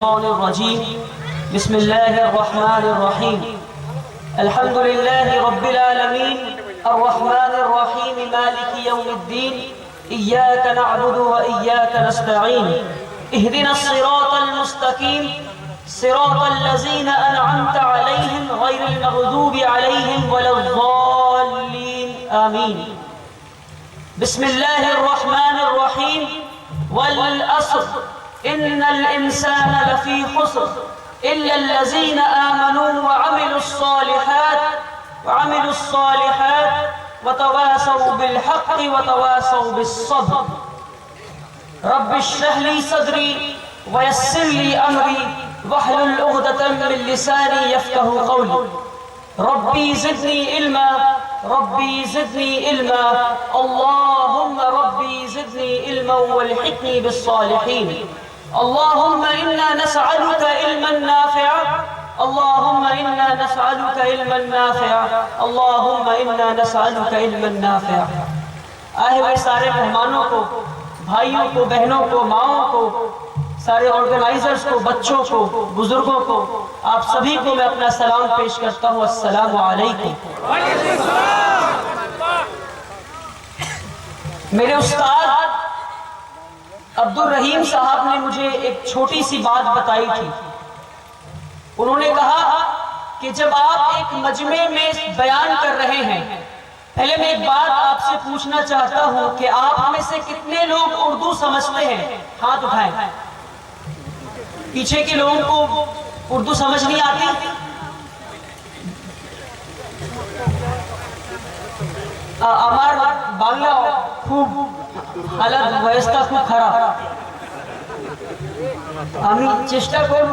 الرجيم بسم الله الرحمن الرحيم الحمد لله رب العالمين الرحمن الرحيم مالك يوم الدين إياك نعبد وإياك نستعين اهدنا الصراط المستقيم صراط الذين أنعمت عليهم غير المغضوب عليهم ولا الضالين آمين بسم الله الرحمن الرحيم والعصر إن الإنسان لفي خسر إلا الذين آمنوا وعملوا الصالحات وتواصوا بالحق وتواصوا بالصبر رب اشرح لي صدري ويسر لي أمري واحلل عقدة من لساني يفقهوا قولي ربي زدني علما اللهم ربي زدني علما والحقني بالصالحين اللهم إنا نسألك علما نافعا اللهم إنا نسألك علما نافعا اللهم إنا نسألك علما نافعا آئے ہوئے سارے مہمانوں کو، بھائیوں کو، بہنوں کو، ماؤں کو، سارے آرگنائزرز کو، بچوں کو، بزرگوں کو، آپ سبھی کو میں اپنا سلام پیش کرتا ہوں۔ السلام علیکم۔ میرے استاد عبدالرحیم صاحب نے مجھے ایک چھوٹی سی بات بتائی تھی۔ انہوں نے کہا کہ جب آپ ایک مجمع میں بیان کر رہے ہیں، پہلے میں ایک بات آپ سے پوچھنا چاہتا ہوں کہ آپ میں سے کتنے لوگ اردو سمجھتے ہیں؟ ہاتھ اٹھائیں۔ پیچھے کے لوگوں کو اردو سمجھ نہیں آتی؟ আমার বাংলা খুব হালাত ব্যবস্থা খুব খারাপ, আমি চেষ্টা করব।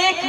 1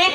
1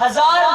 1000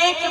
1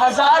1000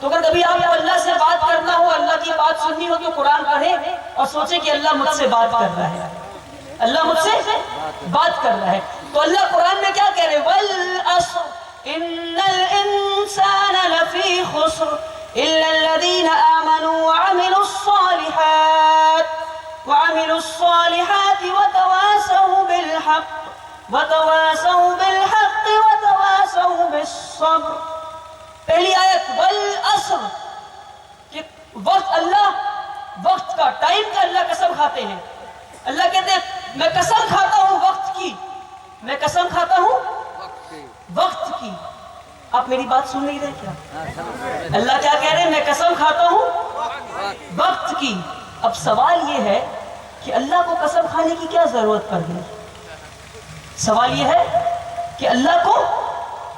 تو اگر کبھی آپ کو اللہ سے بات کرنا ہو، اللہ کی بات سننی ہو، تو قرآن پڑھیں اور سوچیں کہ اللہ مجھ سے بات کر رہا ہے، اللہ مجھ سے بات کر رہا ہے۔ تو اللہ قرآن میں کیا کہہ رہے ہیں؟ وَالْعَصْرِ إِنَّ الْإِنسَانَ لَفِي خُسْرٍ إِلَّا الَّذِينَ آمَنُوا وَعَمِلُوا الصَّالِحَاتِ وَتَوَاصَوْا بِالْحَقِّ وَتَوَاصَوْا بِالصَّبْرِ۔ پہلی آیت والعصر، کہ وقت، اللہ وقت کا، ٹائم کا اللہ قسم کھاتے ہیں۔ اللہ کہتے ہیں میں قسم کھاتا ہوں وقت کی، میں قسم کھاتا ہوں وقت کی۔ آپ میری بات سن نہیں رہے کیا؟ اللہ کیا کہہ رہے ہیں؟ میں قسم کھاتا ہوں وقت کی۔ اب سوال یہ ہے کہ اللہ کو قسم کھانے کی کیا ضرورت پڑ گئی؟ سوال یہ ہے کہ اللہ کو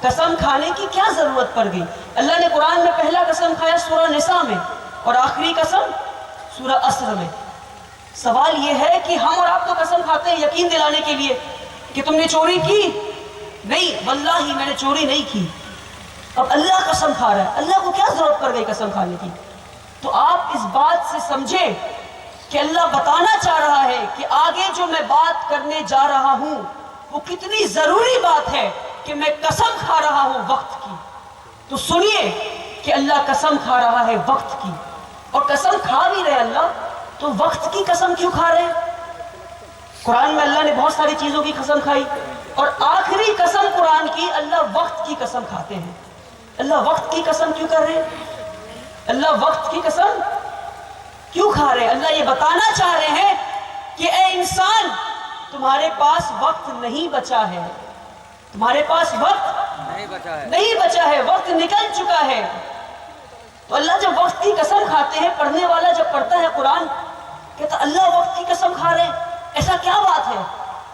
قسم کھانے کی کیا ضرورت پڑ گئی؟ اللہ نے قرآن میں پہلا قسم کھایا سورہ نساء میں، اور آخری قسم سورہ عصر میں۔ سوال یہ ہے کہ ہم اور آپ تو قسم کھاتے ہیں یقین دلانے کے لیے کہ تم نے چوری کی؟ نہیں، واللہ میں نے چوری نہیں کی۔ اب اللہ قسم کھا رہا ہے، اللہ کو کیا ضرورت پڑ گئی قسم کھانے کی؟ تو آپ اس بات سے سمجھیں کہ اللہ بتانا چاہ رہا ہے کہ آگے جو میں بات کرنے جا رہا ہوں وہ کتنی ضروری بات ہے، کہ میں قسم کھا رہا ہوں وقت کی۔ تو سنیے کہ اللہ قسم کھا رہا ہے وقت کی، اور قسم کھا بھی رہے اللہ، تو وقت کی قسم کیوں کھا رہے ہیں؟ قرآن میں اللہ نے بہت ساری چیزوں کی قسم کھائی، اور آخری قسم قرآن کی اللہ وقت کی قسم کھاتے ہیں۔ اللہ وقت کی قسم کیوں کر رہے ہیں؟ اللہ وقت کی قسم کیوں کھا رہے ہیں؟ اللہ یہ بتانا چاہ رہے ہیں کہ اے انسان، تمہارے پاس وقت نہیں بچا ہے، تمہارے پاس وقت نہیں بچا ہے، وقت نکل چکا ہے۔ تو اللہ جب وقت کی قسم کھاتے ہیں، پڑھنے والا جب پڑھتا ہے قرآن کہتا اللہ وقت کی قسم کھا رہے ہیں، ایسا کیا بات ہے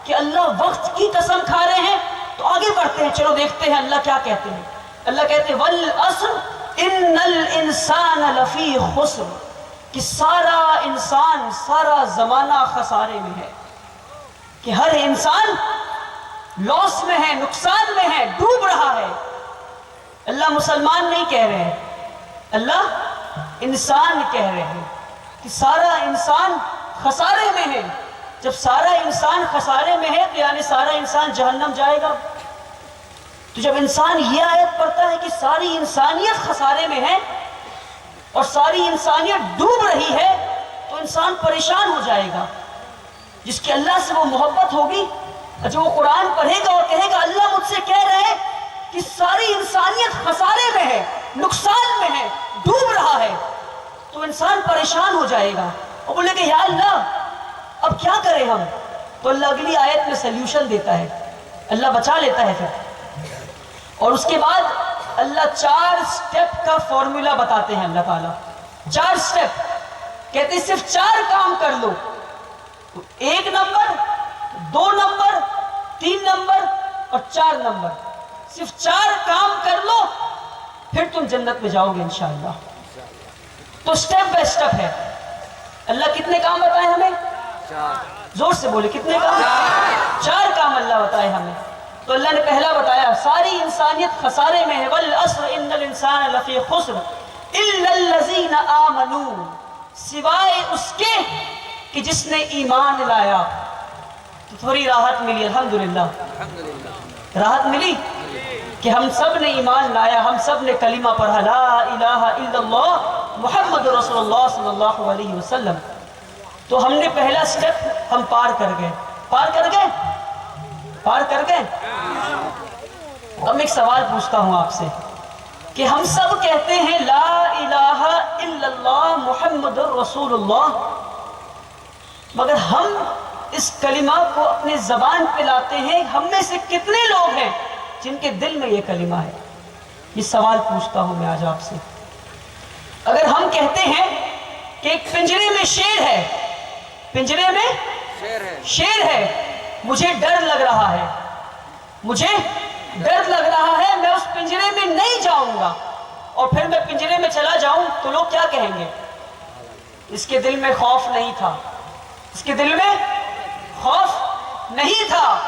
کہ اللہ وقت کی قسم کھا رہے ہیں؟ تو آگے بڑھتے ہیں، چلو دیکھتے ہیں اللہ کیا کہتے ہیں۔ اللہ کہتے ہیں وَالْعَصْرِ إِنَّ الْإِنسَانَ لَفِي خُسْرٍ، کہ سارا انسان، سارا زمانہ خسارے میں ہے، کہ ہر انسان لاس میں ہے، نقصان میں ہے، ڈوب رہا ہے۔ اللہ مسلمان نہیں کہہ رہے ہیں، اللہ انسان کہہ رہے ہیں کہ سارا انسان خسارے میں ہے۔ جب سارا انسان خسارے میں ہے تو یعنی سارا انسان جہنم جائے گا۔ تو جب انسان یہ آیت پڑھتا ہے کہ ساری انسانیت خسارے میں ہے اور ساری انسانیت ڈوب رہی ہے، تو انسان پریشان ہو جائے گا۔ جس کی اللہ سے وہ محبت ہوگی، جو وہ قرآن پڑھے گا اور کہے گا اللہ مجھ سے کہہ رہے ہیں کہ ساری انسانیت خسارے میں ہے، نقصان میں ہے، ڈوب رہا ہے، تو انسان پریشان ہو جائے گا اور بولے کہ یا اللہ اب کیا کریں ہم؟ تو اللہ اگلی آیت میں سلیوشن دیتا ہے، اللہ بچا لیتا ہے پھر، اور اس کے بعد اللہ 4 سٹیپ کا فارمولا بتاتے ہیں۔ اللہ تعالیٰ 4 سٹیپ کہتے ہیں صرف 4 کام کر لو، 1 نمبر، 2 نمبر، 3 نمبر اور 4 نمبر، صرف 4 کام کر لو پھر تم جنت میں جاؤ گے انشاءاللہ۔ تو سٹیپ بائی سٹیپ ہے۔ اللہ کتنے کام بتائے ہمیں؟ 4۔ زور سے بولے کتنے کام؟ 4 کام اللہ بتائے ہمیں۔ تو اللہ نے پہلا بتایا ساری انسانیت خسارے میں ہے، والعصر ان الانسان لفی خسر الا الذین آمنوا، سوائے اس کے کہ جس نے ایمان لایا۔ تو تھوڑی راحت ملی، الحمدللہ راحت ملی کہ ہم سب نے ایمان لایا، ہم سب نے کلمہ پڑھا لا الہ الا اللہ محمد رسول اللہ صلی اللہ علیہ وسلم۔ تو ہم نے پہلا سٹیپ ہم پار کر گئے، پار کر گئے، پار کر گئے۔ اب میں ایک سوال پوچھتا ہوں آپ سے کہ ہم سب کہتے ہیں لا الہ الا اللہ محمد رسول اللہ، مگر ہم اس کلمہ کو اپنے زبان پہ لاتے ہیں، ہم میں سے کتنے لوگ ہیں جن کے دل میں یہ کلمہ ہے؟ یہ سوال پوچھتا ہوں میں آج آپ سے۔ اگر ہم کہتے ہیں کہ ایک پنجرے میں شیر ہے، پنجرے میں شیر ہے، مجھے ڈر لگ رہا ہے، مجھے ڈر لگ رہا ہے، میں اس پنجرے میں نہیں جاؤں گا، اور پھر میں پنجرے میں چلا جاؤں تو لوگ کیا کہیں گے؟ اس کے دل میں خوف نہیں تھا، اس کے دل میں خوف نہیں تھا،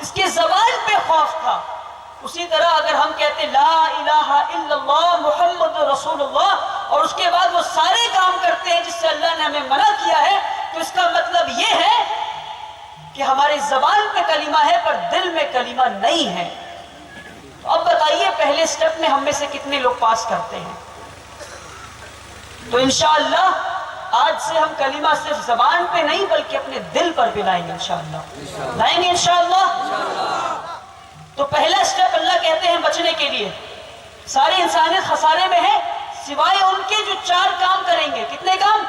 اس کے زبان پہ خوف تھا۔ اسی طرح اگر ہم کہتے لا الہ الا اللہ محمد رسول اللہ اور اس کے بعد وہ سارے کام کرتے ہیں جس سے اللہ نے ہمیں منع کیا ہے، تو اس کا مطلب یہ ہے کہ ہماری زبان پہ کلمہ ہے پر دل میں کلمہ نہیں ہے۔ تو اب بتائیے پہلے سٹیپ میں ہم میں سے کتنے لوگ پاس کرتے ہیں؟ تو انشاءاللہ آج سے ہم کلمہ صرف زبان پہ نہیں بلکہ اپنے دل پر بھی لائیں گے انشاءاللہ، لائیں گے انشاءاللہ۔ تو پہلا سٹیپ اللہ کہتے ہیں بچنے کے لیے، ساری انسانیت خسارے میں ہے سوائے ان کے جو 4 کام کریں گے۔ کتنے کام؟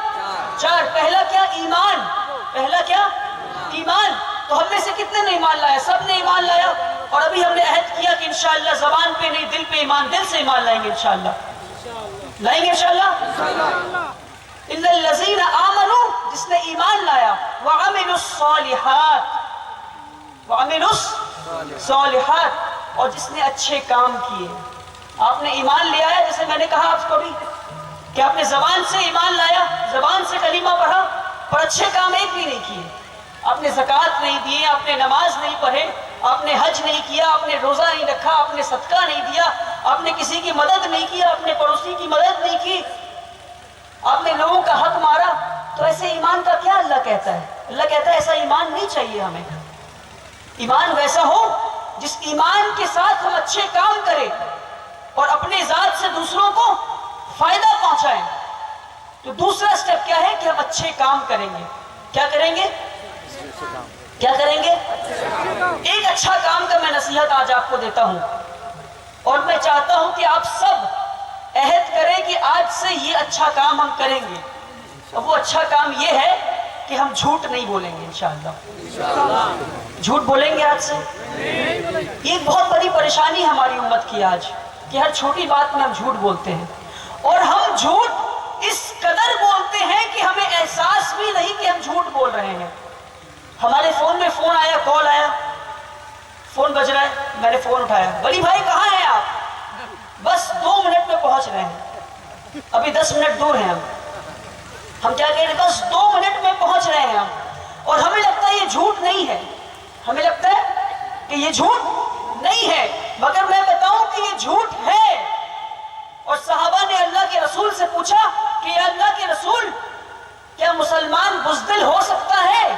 4۔ پہلا کیا؟ ایمان۔ پہلا کیا؟ ایمان۔ تو ہم میں سے کتنے نے ایمان لایا؟ سب نے ایمان لایا، اور ابھی ہم نے عہد کیا کہ انشاءاللہ زبان پہ نہیں دل پہ ایمان، دل سے ایمان لائیں گے انشاءاللہ، لائیں گے انشاءاللہ۔ الا الذین آمنوا، جس نے ایمان لایا، وعملوا الصالحات، وعملوا الصالحات، اور جس نے اچھے کام کیے۔ آپ نے ایمان لے آیا، جیسے میں نے کہا آپ کو بھی کہ آپ نے زبان سے ایمان لایا، زبان سے کلمہ پڑھا، پر اچھے کام ایک بھی نہیں کیے۔ آپ نے زکوٰۃ نہیں دیے، آپ نے نماز نہیں پڑھے، آپ نے حج نہیں کیا، آپ نے روزہ نہیں رکھا، آپ نے صدقہ نہیں دیا، آپ نے کسی کی مدد نہیں کی، آپ نے پڑوسی کی مدد نہیں کی، آپ نے لوگوں کا حق مارا، تو ایسے ایمان کا کیا اللہ کہتا ہے؟ اللہ کہتا ہے ایسا ایمان نہیں چاہیے ہمیں۔ ایمان ویسا ہو جس ایمان کے ساتھ ہم اچھے کام کریں اور اپنے ذات سے دوسروں کو فائدہ پہنچائیں۔ تو دوسرا سٹیپ کیا ہے کہ ہم اچھے کام کریں گے۔ کیا کریں گے؟ کیا کریں گے؟ ایک اچھا کام کا میں نصیحت آج آپ کو دیتا ہوں، اور میں چاہتا ہوں کہ آپ سب عہد کریں کہ آج سے یہ اچھا کام ہم کریں گے۔ اور وہ اچھا کام یہ ہے کہ ہم جھوٹ نہیں بولیں گے انشاءاللہ۔ جھوٹ بولیں گے آج سے؟ یہ ایک بہت بڑی پریشانی ہماری امت کی آج، کہ ہر چھوٹی بات میں ہم جھوٹ بولتے ہیں، اور ہم جھوٹ اس قدر بولتے ہیں کہ ہمیں احساس بھی نہیں کہ ہم جھوٹ بول رہے ہیں۔ ہمارے فون میں فون آیا، کال آیا، فون بج رہا ہے، میں نے فون اٹھایا، ولی بھائی کہاں ہیں آپ؟ بس 2 منٹ میں پہنچ رہے ہیں، ابھی 10 منٹ دور ہیں ہم کیا کہہ رہے ہیں؟ بس 2 منٹ میں پہنچ رہے ہیں ہم، اور ہمیں لگتا ہے یہ جھوٹ نہیں ہے، ہمیں لگتا ہے کہ یہ جھوٹ نہیں ہے، مگر میں بتاؤں کہ یہ جھوٹ ہے۔ اور صحابہ نے اللہ کے رسول سے پوچھا کہ یا اللہ کے رسول، کیا مسلمان بزدل ہو سکتا ہے؟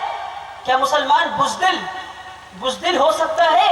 کیا مسلمان بزدل ہو سکتا ہے؟